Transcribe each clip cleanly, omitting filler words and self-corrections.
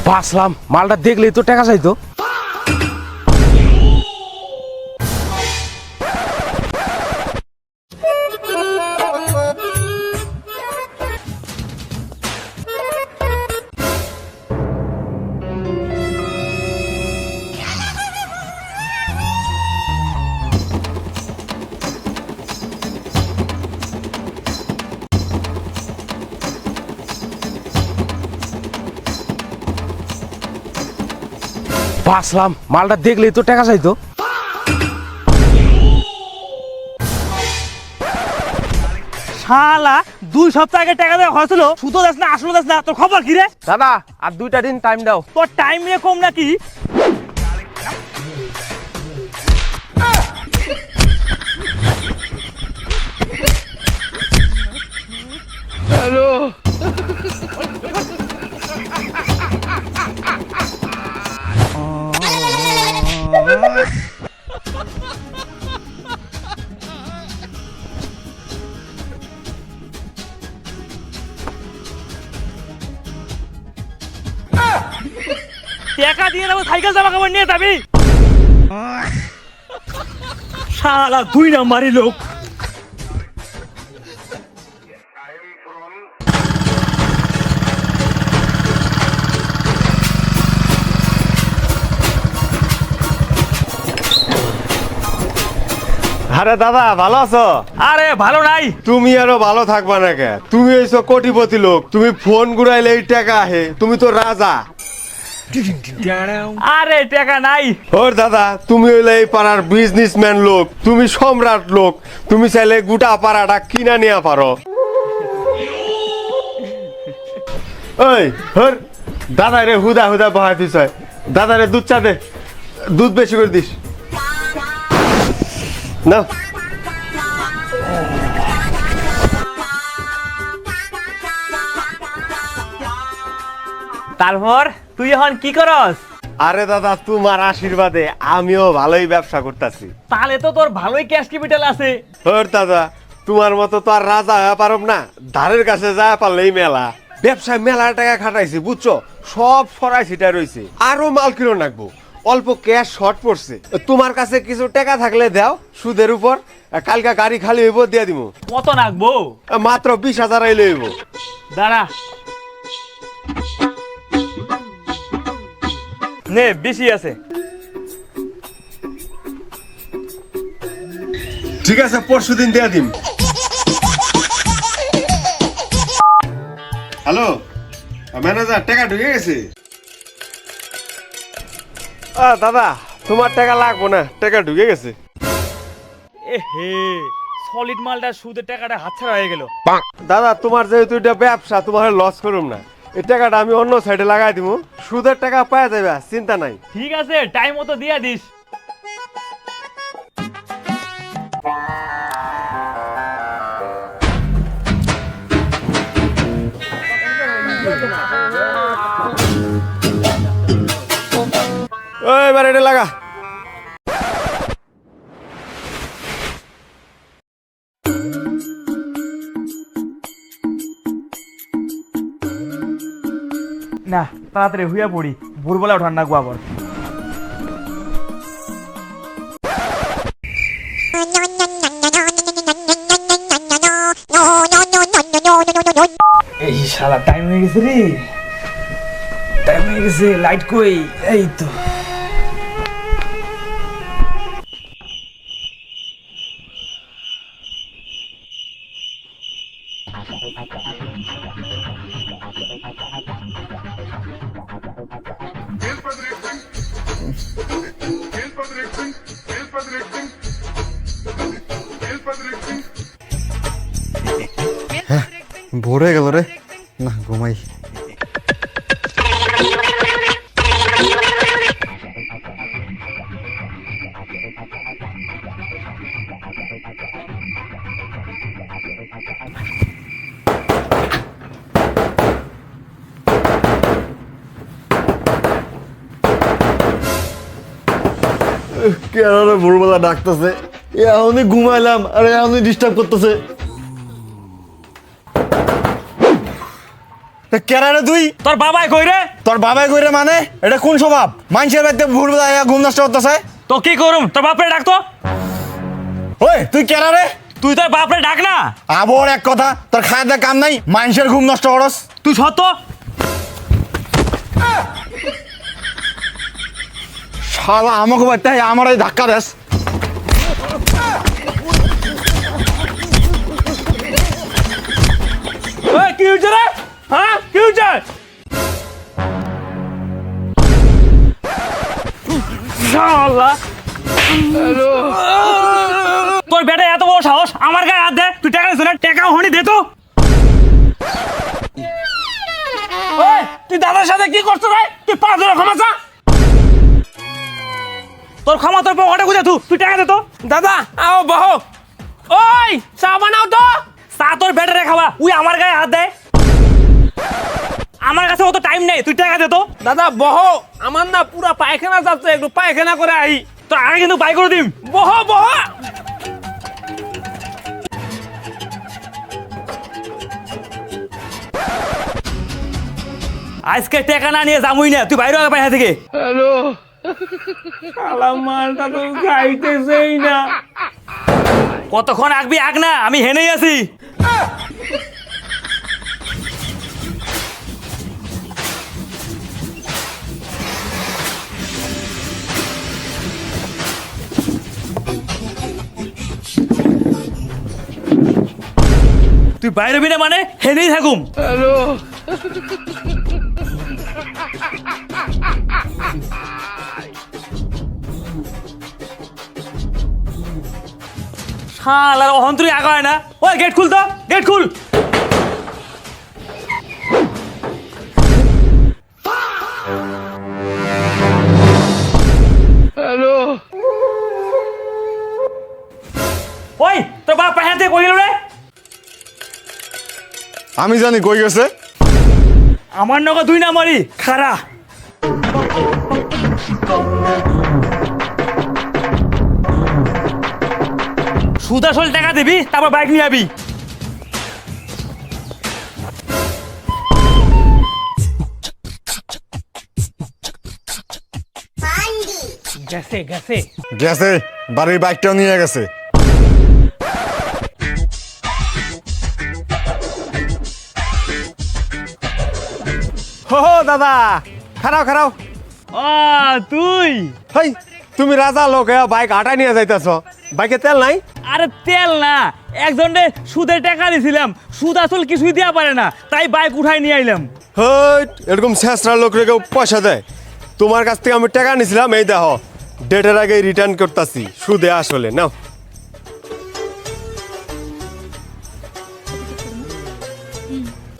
বাসলাম, মালটা দেখলেই তো টাকা চাইতো। বাসলাম, মালটা দেখলেই তো টাকা চাইতো। শালা 2 সপ্তাহ আগে টাকা দেওয়া হয়েছিল, সুতো দেস না আসলে দেস না, তোর খবর কি রে? দাদা আর 2টা দিন টাইম দাও। তোর টাইম নিয়ে কম নাকি? টাকা দিয়ে দেবো, সাইকেল জামা কাপড় নিয়ে যাবি। শালা 2 নাম্বারি লোক। আরে দাদা ভালো আছো? আরে ভালো নাই। তুমি আরো ভালো থাকবা না কে? তুমি হইছো কোটিপতি লোক, তুমি ফোন ঘুরাইলে এই টাকা আহে, তুমি তো রাজা। আরে টাকা নাই। ওর দাদা তুমি হইলে এই পাড়ার বিজনেসম্যান লোক, তুমি সম্রাট লোক, তুমি চাইলে গোটা পাড়াটা কিনা নিয়ে পারো। ওই হর দাদা রে হুদা হুদা বহাই দিস, দাদা রে দুধ চা দে, দুধ বেশি করে দিস না। তারপর তুই এখন কি করস? আরে দাদা তোমার আশীর্বাদে আমিও ভালোই ব্যবসা করতেছি। তাহলে তো তোর ভালোই ক্যাশ ক্যাপিটাল আছে। ওর দাদা তোমার মতো তো আর রাজা হয়ে পারব না, ধারের কাছে যায় পারলেই মেলা। ব্যবসায় মেলা টাকা খাটাইছি বুঝছো, সব সরাই ছিটা রয়েছে, আরো মাল কিনো রাখবো, অল্প ক্যাশ শর্ট পড়ছে। তোমার কাছে কিছু টাকা থাকলে দাও সুদের উপর, কালকা গাড়ি খালি হইব দিয়ে দিব। কত রাখবো? মাত্র 20,000 আইলে হইব। দাঁড়া, নে বেশি আছে। ঠিক আছে পরশু দিন দিয়ে দিম। হ্যালো ম্যানেজার, টাকা ঢুকে গেছে? দাদা তোমার টাকা লাগবো না, টাকা ঢুকে গেছে। এ হে, সলিড মালটা সুদের টাকাটা হাতছাড়া হয়ে গেল। দাদা তোমার যেহেতু এটা ব্যবসা, তোমার লস করুম না, এই টাকাটা আমি অন্য সাইডে লাগাই দিব, সুদের টাকা পাওয়া যাবে, চিন্তা নাই। ঠিক আছে, টাইম মতো দিয়ে দিস। এবার এটা লাগা। না তাড়াতাড়ি হুইয়া পড়ি, ভোরবেলা ওঠান না আবার। এই শালা টাইম হয়ে গেছে রে, টাইম হয়ে গেছে। লাইট কই? এই তো। ভোর হয়ে গেল রে, না ঘুমাই। কেরারে ভোরবেলা ডাকতেছে, এখনই ঘুমাইলাম আর এখনই ডিস্টার্ব করতেছে। কেরারে তুই? তোর বাবাই কই রে? তোর বাবাই কইরে মানে এটা কোন স্বভাব? মানুষের বাড়িতে ভোরবেলা ঘুম নষ্ট করতেছে। তো কি করুম, তোর বাপরে ডাকতো। ওই তুই কেরারে? তুই তোর বাপরে ডাক না। আবার এক কথা, তোর খাওয়া কাম নাই, মানুষের ঘুম নষ্ট করস। তুই সত্য শালা আমাকে বাড়িতে আমার এই ধাক্কা দেস। কি হয়েছে রে? হ্যাঁ কি হয়েছে? তোর বেটা এত বড় সাহস আমার গায়ে হাত দে। তুই টাকা দিস না? টাকা হনি দে তো। তুই দাদার সাথে কি করছো রে? তুই 5 ধরে ক্ষমা চা। তোর ক্ষমা তোর পকেটে গুজে তুই টাকা দে তো। দাদা আও বহো। ওই চা বানাও তো। চা তোর বেটা রে খাবা, উই আমার গায়ে হাত দে। আমার কাছে অত টাইম নেই, তুই টাকা দে তো। দাদা বহো, আমার না পুরা পায়খানা যাচ্ছে, একটু পায়খানা করে আই। তোর আগে কিন্তু বাই করে দিম। বহো বহো। আজকে টাকা না নিয়ে যামুই না, তুই বাইরে আগে পায়খা থেকে। হ্যালো, শালা মালটা তো খাইতেছেই না। কতক্ষণ আগবি আগ না, আমি হেনেই আছি। তুই বাইরে বিনা মানে হেনেই থাকুম। হ্যালো, শালার অহন্তরি আগায় না। ওই গেট খুল তো, গেট খুল। হ্যালো। ওই তোর বাপ পায়খানা থেকে কই গেল রে? আমি জানি কই গেছে। আমার নগর 2 নাম্বারই খারা। সুদ আসল টাকা দিবি, তারপর বাইক নিয়ে যাবি। গেছে গেছে। গেছে, বাড়ির বাইকটাও নিয়ে গেছে। হো হো দাদা, খারাও খারাও। তুই? হাই, তুমি রাজা লোক বাইক আটা নিয়ে যাইতেছ, বাইকে তেল নাই? আরে তেল না, একজনে সুদের টাকা দিছিলাম, সুদ আসল কিছুই দেওয়া পারে না, তাই বাইক উঠাই নিয়ে আইলাম। হট, এরকম শেষরা লোক রেখে পয়সা দেয়। তোমার কাছ থেকে আমি টাকা নিছিলাম, এই দেখো ডেটের আগে রিটার্ন করতেছি, সুদে আসলে নাও।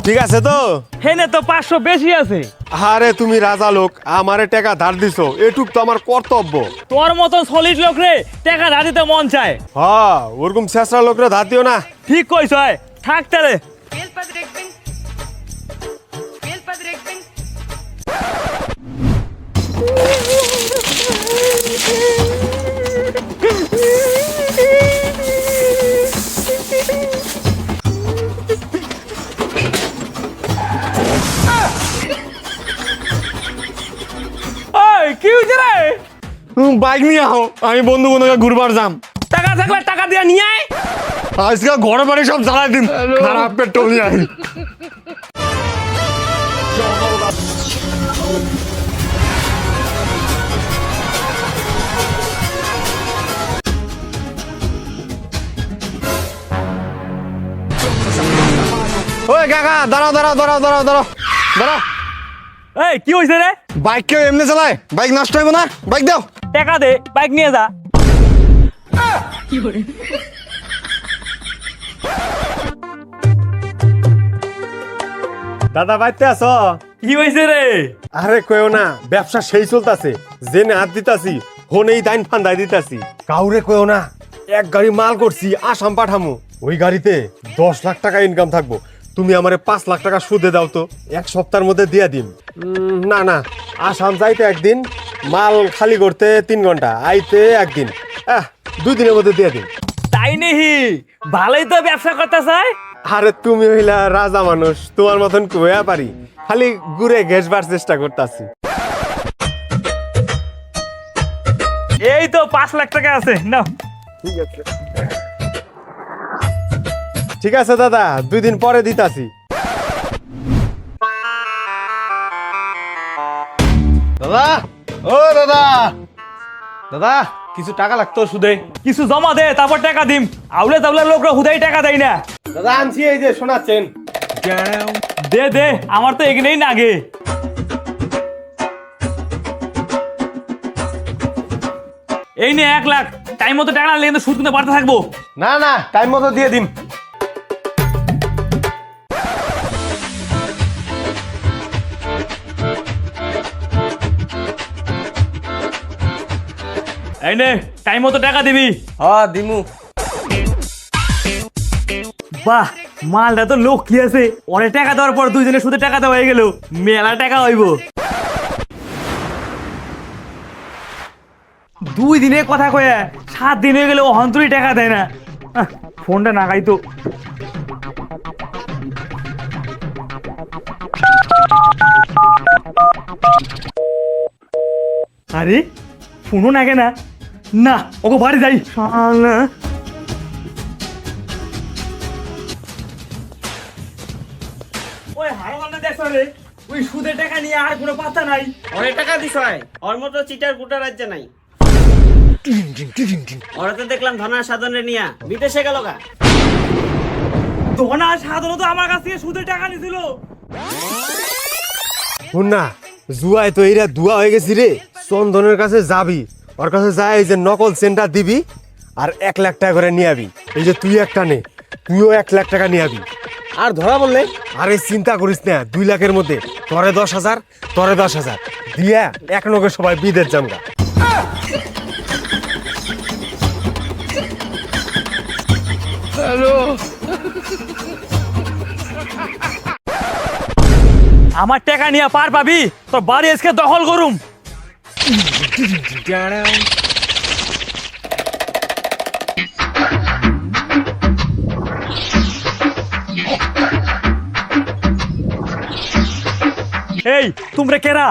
ঠিক আছে তো? হেনে তো 500 বেশি আছে। আরে তুমি রাজা লোক, আমারে টাকা ধার দিছো, এটুক তো আমার কর্তব্য। তোর মতন সলিড লোক রে টাকা ধার দিতে মন চায়। হ্যাঁ, ওরকম শেষরা লোকরা ধার দিও না। ঠিক কইছ, থাক তাহলে। Ele Padre Bem. Ele Padre Bem. ওই কি হইছে রে? বাইক নিয়ে আও, আমি বন্ধু বন্ধুকে ঘুরবার যাম। টাকা থাকলে টাকা দিয়া নিয়ে আয়। আজকে ঘরে বাড়ি সব জ্বালাই দিন, খারাপ পেট্রোল নিয়ে আই। ওই কাকা, দাঁড়াও দাঁড়াও দাঁড়াও দাঁড়াও দাঁড়াও দাঁড়াও। এই কি হইছে রে? বাইক কেউ এমনি চালায়? বাইক নষ্ট হইব না? বাইক দাও। টাকা দে, বাইক নিয়ে যা। দাদা বাইতে আছো? কি হইছে রে? আরে কইও না, ব্যবসা সেই চলতেছে, জেনে হাত দিতাছি, হোনেই দাইন ফান্দাই দিতাছি। কাউরে কইও না, এক গাড়ি মাল করছি, আসাম পাঠামু। ওই গাড়িতে 10 লাখ টাকা ইনকাম থাকবো। তুমি আমারে 5 লাখ টাকা সুদে দাও তো, 1 সপ্তাহের মধ্যে দিয়া দিন। না না, আসাম যাইতে একদিন, মাল খালি করতে 3 ঘন্টা, আইতে একদিন। 2 দিনের মধ্যে দিয়ে দিন। তাই নেহি ভালোই তো ব্যবসা করতে চাই। আরে তুমি হইলা রাজা মানুষ, তোমার মতন কুয়া পারি, খালি ঘুরে ঘেসবার চেষ্টা করতেছি। এই তো 5 লাখ টাকা আছে নাও। ঠিক আছে দাদা, 2 দিন পরে দিতাছি। দাদা, ও দাদা, দাদা কিছু টাকা লাগতো সুদে। কিছু জমা দে তারপর টাকা দিম। আউলে তাউলে লোকরা হুদাই টাকা দেয় না। দাদা আনছি, এই যে শোনাচ্ছেন। দে দে, আমার তো এখানেই নাগে। এই নে 1 লাখ। টাইম মতো টাকা না নিলে কিন্তু সুদ কিন্তু বাড়তে থাকবো। না না, টাইম মতো দিয়ে দিন। এই নে টাইম মতো টাকা দিবি। হ্যাঁ দিমু। বাহ, মালটা তো লোক কি আছে, অনেক টাকা দেওয়ার পর 2 দিনের সুদে টাকা দেওয়া হয়ে গেল। মেলা টাকা হইব। 2 দিনে কথা কয়ে 7 দিন হয়ে গেল, অন্তরই টাকা দেয় না। ফোনটা নাগাই তো। আরে ফোনও নাগে না। না ওকে বাড়ি যাই। শালা। ওই হারামানটা দেখছো রে, ওই সুদের টাকা নিয়ে আর কোনো পাত্তা নাই। অনেক টাকা দিস হয়, ওর মতো চিটার কুটার রাজ্যে নাই। ওরা তো দেখলাম ধনা সাধনে নিয়া বিদেশে গেল গা। ধনা সাধারণত আমার কাছ থেকে সুদের টাকা নিছিল। শুন না, জুয়ায় তো এইরা দুয়া হয়ে গেছি রে। চন্দনের কাছে যাবি, ওর কাছে যাই, এই যে নকল সেন্টার দিবি আর 1 লাখ টাকা করে নিয়ে আবি। এই যে তুই একটা নে, তুইও 1 লাখ টাকা নিয়ে আবি। আর ধরা বললে আরে চিন্তা করিস না, 2 লাখের মধ্যে তরে 10,000, তরে 10,000 দিয়া এক নগে সবাই বিদেশ জামগা। আমার টাকা নিয়ে পার পাবি, তোর বাড়ি আজকে দখল করুম। এই তোমরা কেরা?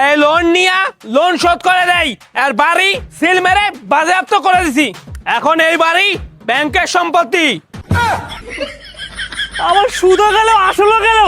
এই লোন নিয়া লোন শোধ করে দেয় আর বাড়ি সিল মেরে বাজেয়াপ্ত করে দিছি। এখন এই বাড়ি ব্যাংকের সম্পত্তি। আমার সুদও গেল আসলও গেল।